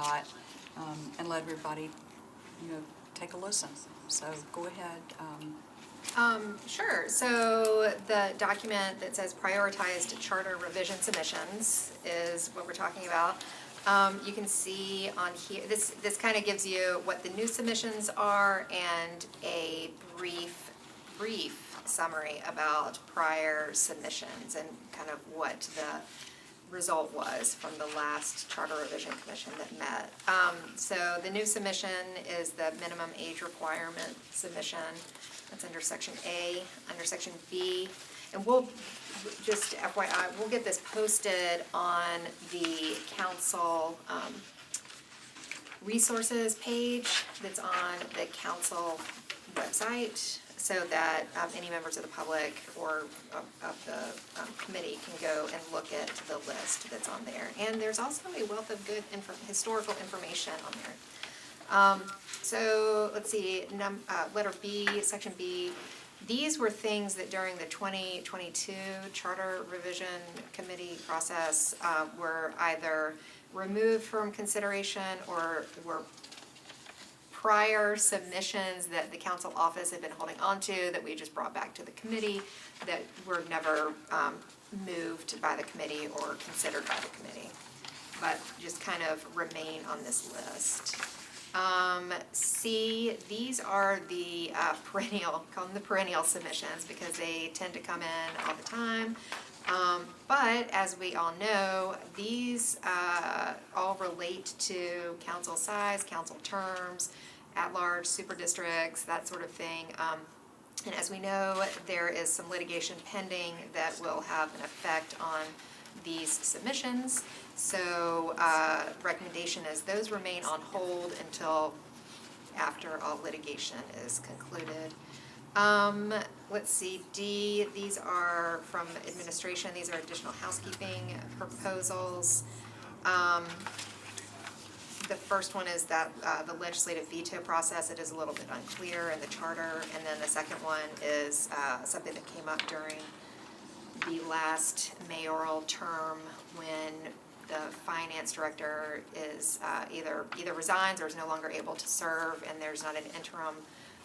got, and let everybody, take a listen. So go ahead. Sure. So the document that says prioritized charter revision submissions is what we're talking about. You can see on here, this kind of gives you what the new submissions are and a brief summary about prior submissions and kind of what the result was from the last Charter Revision Commission that met. So the new submission is the minimum age requirement submission. That's under Section A. Under Section B, and we'll, just FYI, we'll get this posted on the council resources page that's on the council website, so that any members of the public or of the committee can go and look at the list that's on there. And there's also a wealth of good historical information on there. So let's see, letter B, Section B. These were things that during the 2022 Charter Revision Committee process were either removed from consideration or were prior submissions that the council office had been holding on to that we just brought back to the committee that were never moved by the committee or considered by the committee, but just kind of remain on this list. C, these are the perennial, call them the perennial submissions because they tend to come in all the time. But as we all know, these all relate to council size, council terms, at-large, super districts, that sort of thing. And as we know, there is some litigation pending that will have an effect on these submissions. So recommendation is those remain on hold until after all litigation is concluded. Let's see, D, these are from administration. These are additional housekeeping proposals. The first one is that the legislative veto process, it is a little bit unclear in the charter. And then the second one is something that came up during the last mayoral term when the finance director is either resigns or is no longer able to serve and there's not an interim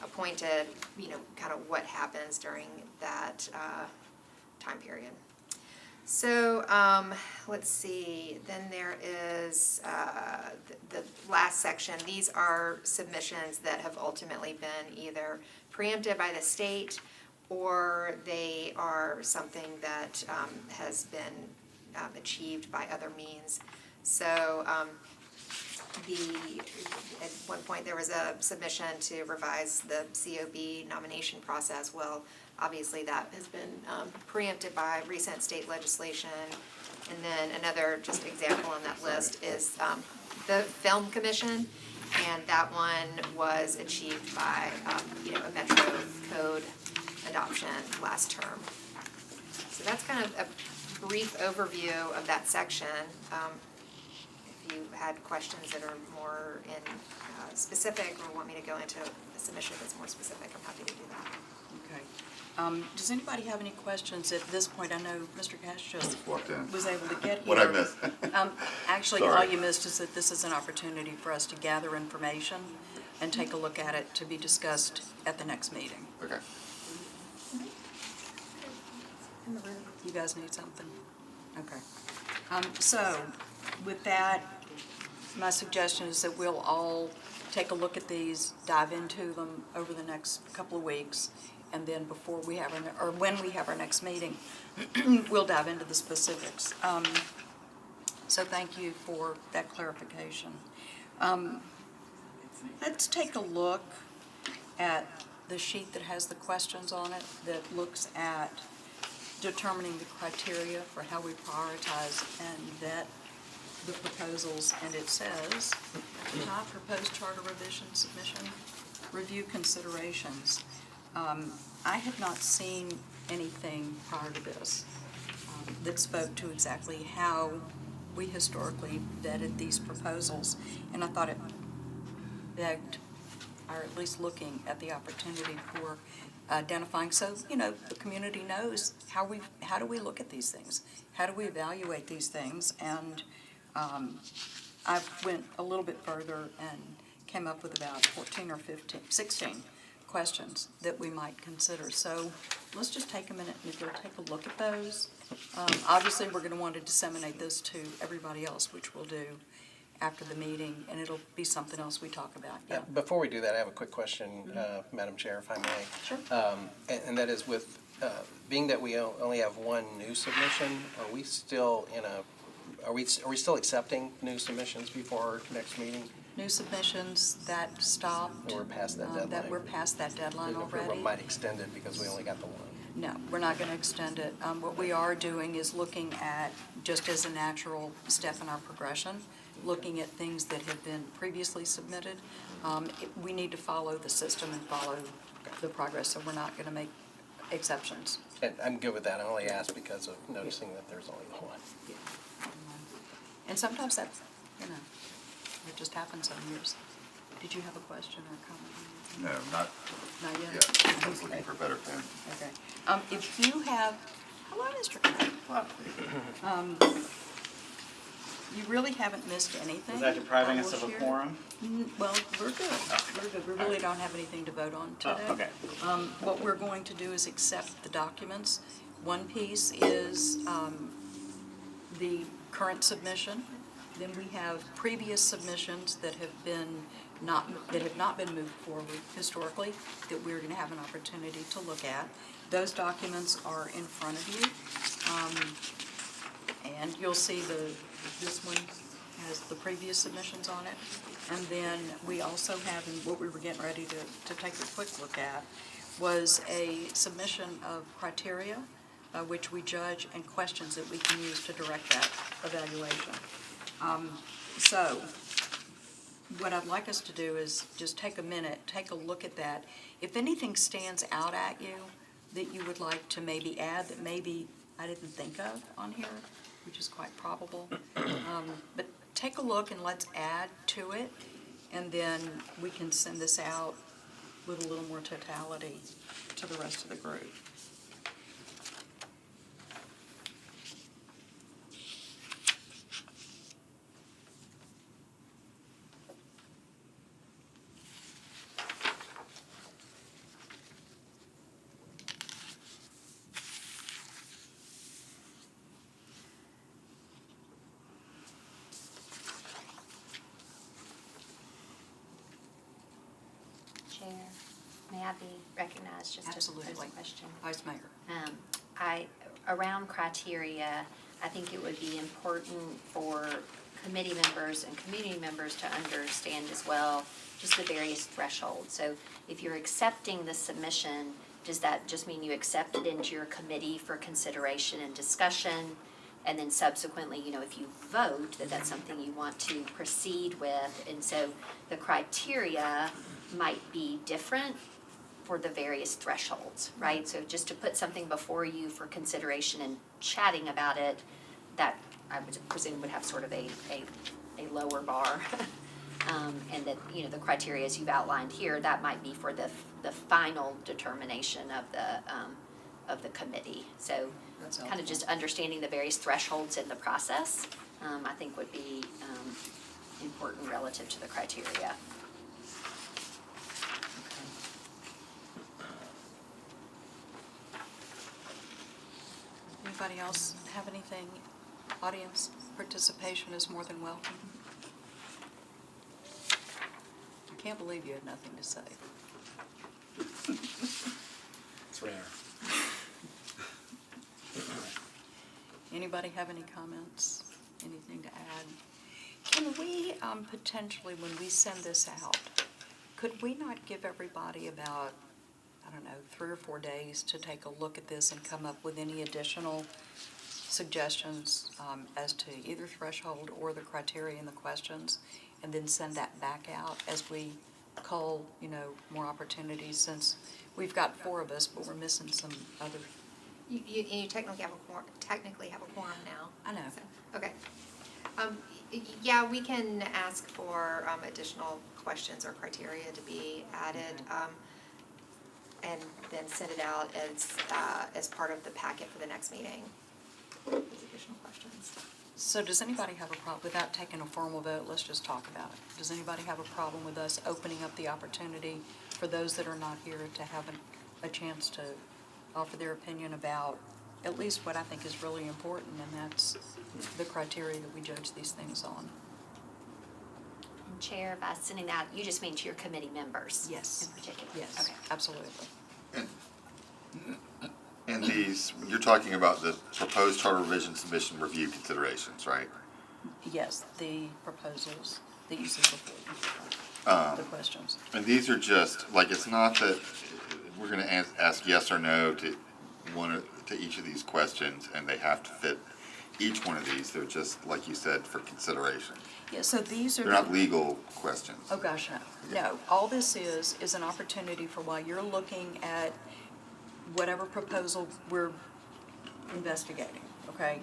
appointed, kind of what happens during that time period. So let's see, then there is the last section. These are submissions that have ultimately been either preempted by the state or they are something that has been achieved by other means. So at one point there was a submission to revise the COB nomination process. Well, obviously that has been preempted by recent state legislation. And then another just example on that list is the Film Commission, and that one was achieved by a Metro Code adoption last term. So that's kind of a brief overview of that section. If you had questions that are more in specific or want me to go into a submission that's more specific, I'm happy to do that. Okay. Does anybody have any questions at this point? I know Mr. Cash just was able to get here. What I missed? Actually, Sorry. all you missed is that this is an opportunity for us to gather information and take a look at it to be discussed at the next meeting. Okay. You guys need something? Okay. So with that, my suggestion is that we'll all take a look at these, dive into them over the next couple of weeks, and then before we have our, or when we have our next meeting, we'll dive into the specifics. So thank you for that clarification. Let's take a look at the sheet that has the questions on it that looks at determining the criteria for how we prioritize and vet the proposals, and it says at the top, proposed charter revision submission, review considerations. I have not seen anything prior to this that spoke to exactly how we historically vetted these proposals, and I thought it begged, or at least looking at the opportunity for identifying, so the community knows how do we look at these things, how do we evaluate these things, and I went a little bit further and came up with about 14 or 15, 16 questions that we might consider. So let's just take a minute and go take a look at those. Obviously, we're going to want to disseminate this to everybody else, which we'll do after the meeting, and it'll be something else we talk about. Yeah. Before we do that, I have a quick question, Madam Chair, if I may. Sure. And that is with, being that we only have one new submission, are we still in a, are we still accepting new submissions before our next meeting? New submissions that stopped. Or we're past that deadline? That we're past that deadline already. We might extend it because we only got the one. No, we're not going to extend it. What we are doing is looking at, just as a natural step in our progression, looking at things that have been previously submitted. We need to follow the system and follow the progress, so we're not going to make exceptions. And I'm good with that. I only asked because of noticing that there's only one. Yeah. And sometimes that, you know, it just happens some years. Did you have a question or a comment? No, not Not yet? yet. I was looking for a better pen. Okay. If you have, hello, Mr. Clark. You really haven't missed anything. Is that depriving I us will of a share. quorum? Well, we're good. We're good. We really don't have anything to vote on today. Oh, okay. What we're going to do is accept the documents. One piece is the current submission. Then we have previous submissions that have not been moved forward historically that we're going to have an opportunity to look at. Those documents are in front of you, and you'll see this one has the previous submissions on it. And then we also have, and what we were getting ready to take a quick look at, was a submission of criteria which we judge and questions that we can use to direct that evaluation. So what I'd like us to do is just take a minute, take a look at that. If anything stands out at you that you would like to maybe add that maybe I didn't think of on here, which is quite probable, but take a look and let's add to it, and then we can send this out with a little more totality to the rest of the group. Chair, may I be recognized just to pose Absolutely. a question? Vice Mayor. Around criteria, I think it would be important for committee members and community members to understand as well just the various thresholds. So if you're accepting the submission, does that just mean you accept it into your committee for consideration and discussion? And then subsequently, if you vote, that that's something you want to proceed with. And so the criteria might be different for the various thresholds, right? So just to put something before you for consideration and chatting about it, that I would presume would have sort of a lower bar. And that, the criteria as you've outlined here, that might be for the final determination of the committee. So That's kind of helpful. just understanding the various thresholds in the process, I think would be important relative to the criteria. Anybody else have anything? Audience participation is more than welcome. I can't believe you had nothing to say. It's rare. Anybody have any comments? Anything to add? Can we potentially, when we send this out, could we not give everybody about, 3 or 4 days to take a look at this and come up with any additional suggestions as to either threshold or the criteria and the questions, and then send that back out as we cull, more opportunities, since we've got 4 of us, but we're missing some other. You technically have a quorum now. I know. So, okay. Yeah, we can ask for additional questions or criteria to be added, and then send it out as part of the packet for the next meeting. Those additional questions. So does anybody have a problem, without taking a formal vote, let's just talk about it. Does anybody have a problem with us opening up the opportunity for those that are not here to have a chance to offer their opinion about at least what I think is really important, and that's the criteria that we judge these things on? And Chair, by sending that, you just mean to your committee members? Yes. In particular? Yes, Okay. absolutely. And these, you're talking about the proposed charter revision submission review considerations, right? Yes, the proposals that you see before you, the questions. And these are just, like, it's not that we're gonna ask yes or no to to each of these questions, and they have to fit each one of these. They're just, like you said, for consideration. Yeah, so these are. They're not legal questions. Oh, gosh, no. No, all this is an opportunity for while you're looking at whatever proposal we're investigating, okay?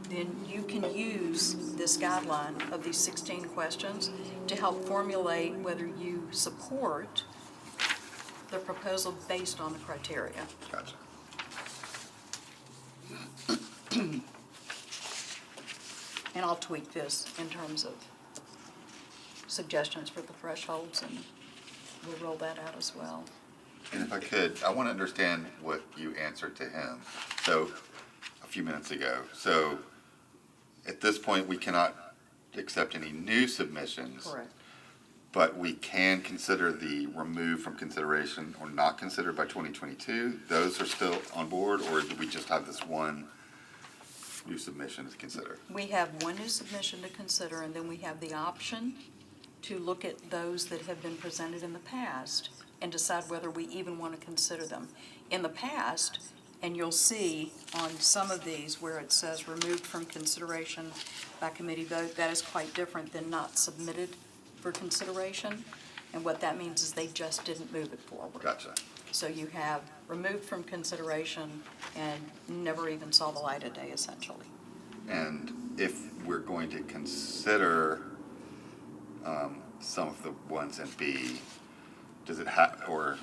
Then you can use this guideline of these 16 questions to help formulate whether you support the proposal based on the criteria. Gotcha. And I'll tweak this in terms of suggestions for the thresholds, and we'll roll that out as well. And if I could, I want to understand what you answered to him. So, a few minutes ago. So, at this point, we cannot accept any new submissions. Correct. But we can consider the removed from consideration or not considered by 2022. Those are still on board, or do we just have this one new submission to consider? We have one new submission to consider, and then we have the option to look at those that have been presented in the past and decide whether we even want to consider them. In the past, and you'll see on some of these where it says removed from consideration by committee vote, that is quite different than not submitted for consideration. And what that means is they just didn't move it forward. Gotcha. So you have removed from consideration and never even saw the light of day, essentially. And if we're going to consider some of the ones in B, does it have, or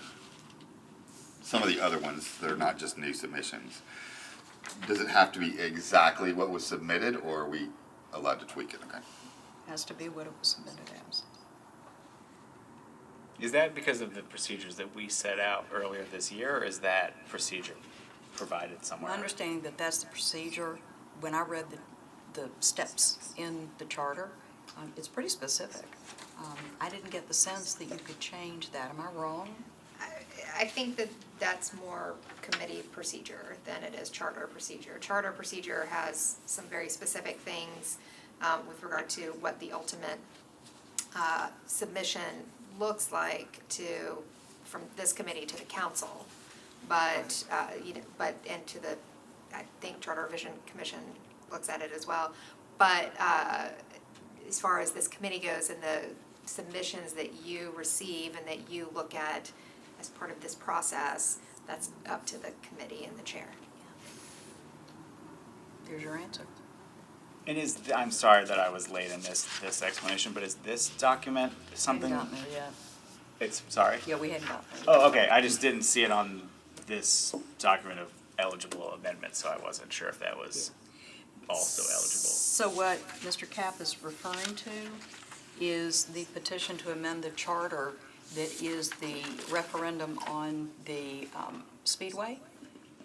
some of the other ones that are not just new submissions, does it have to be exactly what was submitted, or are we allowed to tweak it? Okay. Has to be what it was submitted as. Is that because of the procedures that we set out earlier this year, or is that procedure provided somewhere? My understanding that that's the procedure. When I read the steps in the charter, it's pretty specific. I didn't get the sense that you could change that. Am I wrong? I think that that's more committee procedure than it is charter procedure. Charter procedure has some very specific things with regard to what the ultimate submission looks like from this committee to the council. But, and to the, I think Charter Revision Commission looks at it as well. But as far as this committee goes and the submissions that you receive and that you look at as part of this process, that's up to the committee and the chair. There's your answer. And I'm sorry that I was late in this explanation, but is this document something? We hadn't gotten there yet. It's, sorry? Yeah, we hadn't gotten there. Oh, okay, I just didn't see it on this document of eligible amendments, so I wasn't sure if that was also eligible. So what Mr. Kapp is referring to is the petition to amend the charter that is the referendum on the Speedway,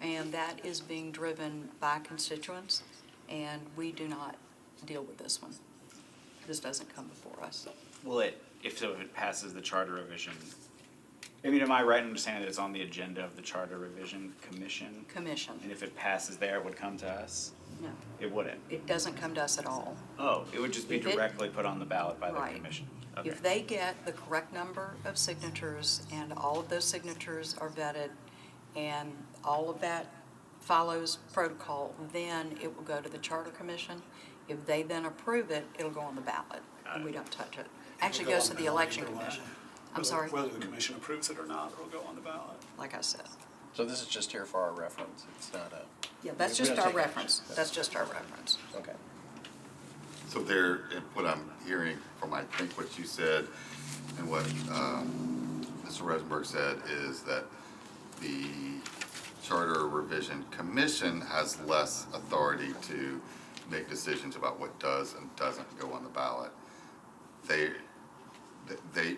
and that is being driven by constituents, and we do not deal with this one. This doesn't come before us. Will it, if it passes the charter revision, I mean, am I right in understanding that it's on the agenda of the Charter Revision Commission? Commission, And if it passes there, it would come to us? no, It wouldn't? it doesn't come to us at all. Oh, it would just be If it- directly put on the ballot by the Right. commission? Okay. If they get the correct number of signatures and all of those signatures are vetted and all of that follows protocol, then it will go to the Charter Commission. If they then approve it, it'll go on the ballot, and we don't touch it. Actually, it goes to the Election Commission. I'm sorry, Whether the commission approves it or not, it'll go on the ballot. like I said. So this is just here for our reference, it's not a, Yeah, that's We just don't our take reference. action. That's just our reference. okay. So there, what I'm hearing from, I think, what you said and what Mr. Rosenberg said is that the Charter Revision Commission has less authority to make decisions about what does and doesn't go on the ballot. They,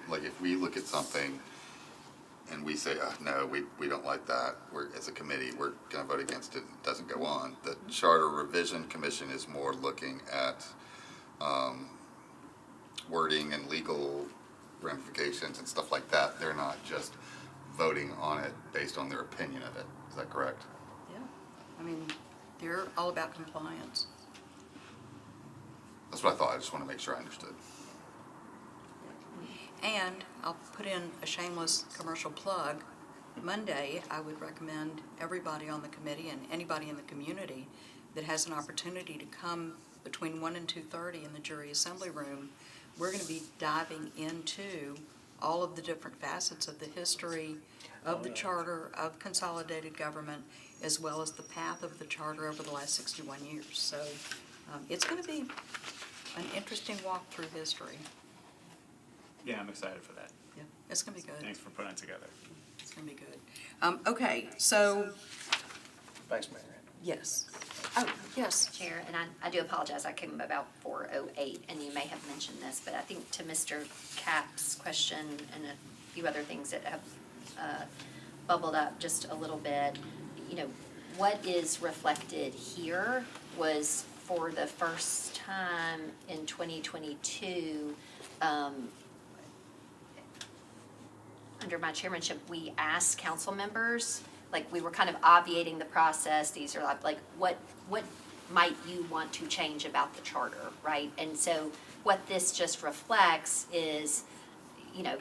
like, if we look at something and we say, no, we don't like that, as a committee, we're gonna vote against it, it doesn't go on. The Charter Revision Commission is more looking at, wording and legal ramifications and stuff like that. They're not just voting on it based on their opinion of it. Is that correct? Yeah, I mean, they're all about compliance. That's what I thought. I just want to make sure I understood. And I'll put in a shameless commercial plug. Monday, I would recommend everybody on the committee and anybody in the community that has an opportunity to come between 1 and 2:30 in the jury assembly room. We're going to be diving into all of the different facets of the history of the charter, of consolidated government, as well as the path of the charter over the last 61 years. So it's going to be an interesting walk through history. Yeah, I'm excited for that. Yeah, it's going to be good. Thanks for putting it together. It's going to be good. Okay, so, Vice Mayor. yes. Oh, yes. Chair, and I do apologize, I came about 4:08, and you may have mentioned this, but I think to Mr. Cap's question and a few other things that have bubbled up just a little bit, you know, what is reflected here was for the first time in 2022, under my chairmanship, we asked council members, like, we were kind of obviating the process. These are like what might you want to change about the charter, right? And so what this just reflects is, you know,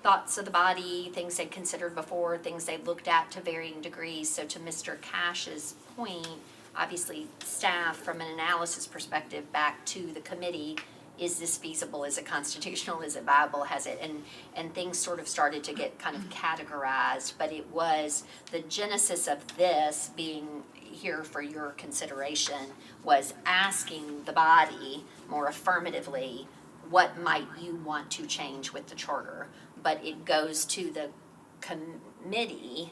thoughts of the body, things they'd considered before, things they'd looked at to varying degrees. So to Mr. Cash's point, obviously staff, from an analysis perspective, back to the committee, is this feasible? Is it constitutional? Is it viable? Has it? And things sort of started to get kind of categorized, but it was the genesis of this being here for your consideration was asking the body more affirmatively, what might you want to change with the charter? But it goes to the committee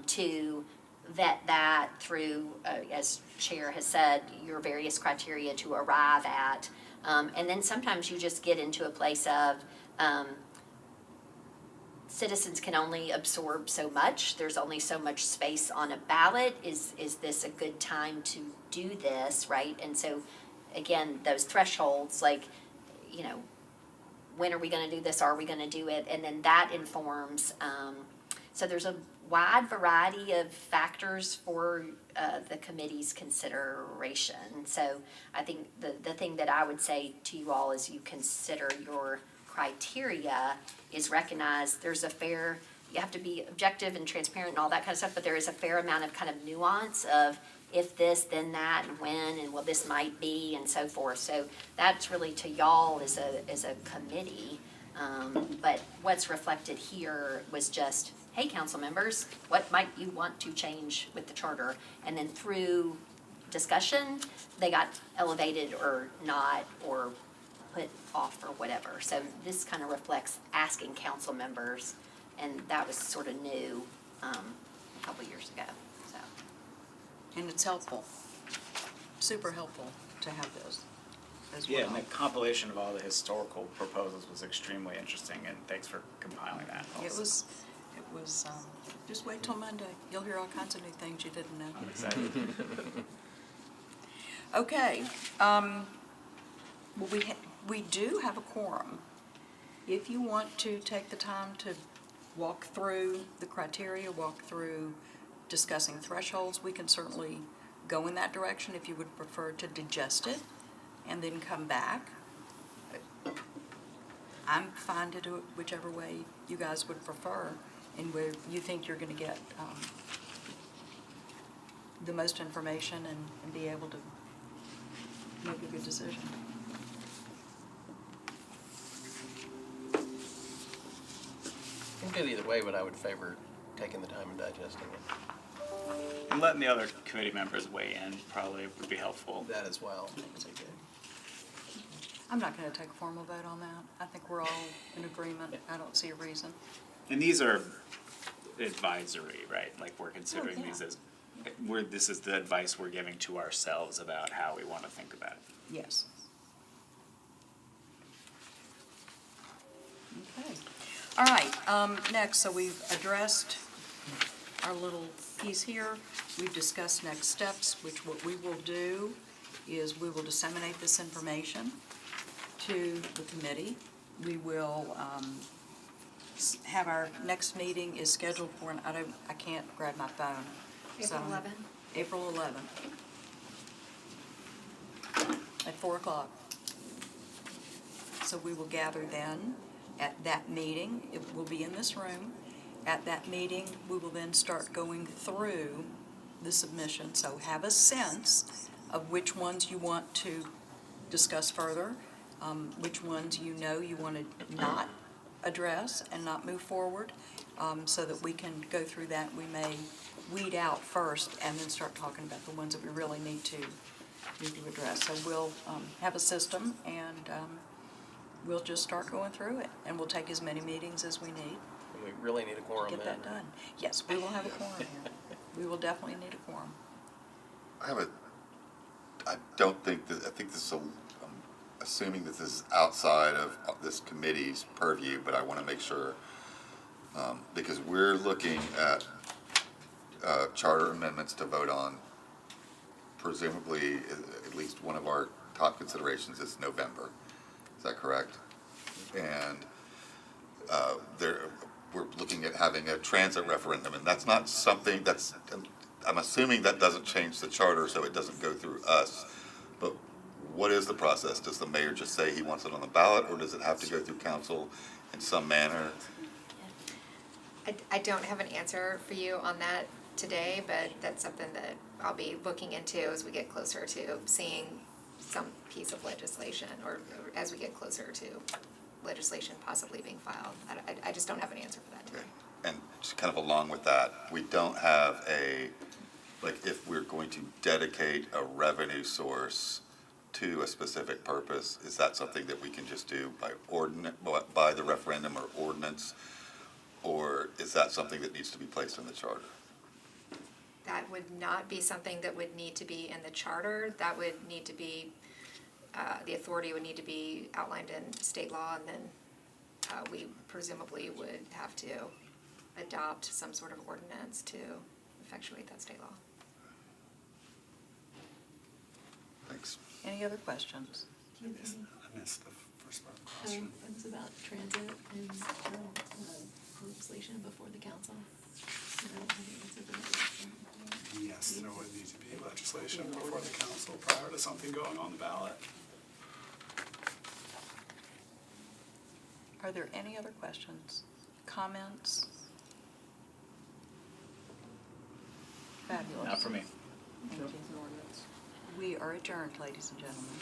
to vet that through, as Chair has said, your various criteria to arrive at. And then sometimes you just get into a place of citizens can only absorb so much. There's only so much space on a ballot. Is this a good time to do this, right? And so, again, those thresholds, like, you know, when are we going to do this? Are we going to do it? And then that informs. So there's a wide variety of factors for the committee's consideration. So I think the thing that I would say to you all as you consider your criteria is recognize there's a fair, you have to be objective and transparent and all that kind of stuff, but there is a fair amount of kind of nuance of if this, then that, and when, and well, this might be, and so forth. So that's really to y'all as a committee. But what's reflected here was just, hey, council members, what might you want to change with the charter? And then through discussion, they got elevated or not, or put off or whatever. So this kind of reflects asking council members, and that was sort of new a couple years ago, so. And it's helpful, super helpful to have this as well. Yeah, and the compilation of all the historical proposals was extremely interesting, and thanks for compiling that also. It was, just wait till Monday. You'll hear all kinds of new things you didn't know. I'm excited. Okay, well, we do have a quorum. If you want to take the time to walk through the criteria, walk through discussing thresholds, we can certainly go in that direction if you would prefer to digest it and then come back. I'm fine to do it whichever way you guys would prefer and where you think you're going to get the most information and be able to make a good decision. I'm good either way, but I would favor taking the time and digesting it. And letting the other committee members weigh in probably would be helpful. That as well. I think it's good. I'm not going to take a formal vote on that. I think we're all in agreement. I don't see a reason. And these are advisory, right? Like we're considering Oh, yeah. these as this is the advice we're giving to ourselves about how we want to think about it. Yes. Okay. All right, next, so we've addressed our little piece here. We've discussed next steps, which what we will do is we will disseminate this information to the committee. We will have our next meeting is scheduled for, I can't grab my phone. April So, 11th. April 11th. At 4 o'clock. So we will gather then at that meeting. It will be in this room. At that meeting, we will then start going through the submission. So have a sense of which ones you want to discuss further, which ones you know you want to not address and not move forward, so that we can go through that. We may weed out first and then start talking about the ones that we really need to address. So we'll have a system, and we'll just start going through it, and we'll take as many meetings as we need We really need a quorum to get then. that done. Yes, we will have a quorum here. We will definitely need a quorum. I don't think that, I think this is, I'm assuming that this is outside of this committee's purview, but I want to make sure, because we're looking at charter amendments to vote on. Presumably, at least one of our top considerations is November. Is that correct? And we're looking at having a transit referendum, and that's not something that's, I'm assuming that doesn't change the charter, so it doesn't go through us. But what is the process? Does the mayor just say he wants it on the ballot, or does it have to go through council in some manner? I don't have an answer for you on that today, but that's something that I'll be looking into as we get closer to seeing some piece of legislation, or as we get closer to legislation possibly being filed. I just don't have an answer for that today. And just kind of along with that, we don't have a, like, if we're going to dedicate a revenue source to a specific purpose, is that something that we can just do by by the referendum or ordinance? Or is that something that needs to be placed in the charter? That would not be something that would need to be in the charter. That would need to be, the authority would need to be outlined in state law, and then we presumably would have to adopt some sort of ordinance to effectuate that state law. Thanks. Any other questions? I missed the first part of the question. It was about transit and legislation before the council. I don't have an answer for that. Yes, there would need to be legislation before the council prior to something going on the ballot. Are there any other questions, comments? Fabulous. Not for me. Thank you. We are adjourned, ladies and gentlemen.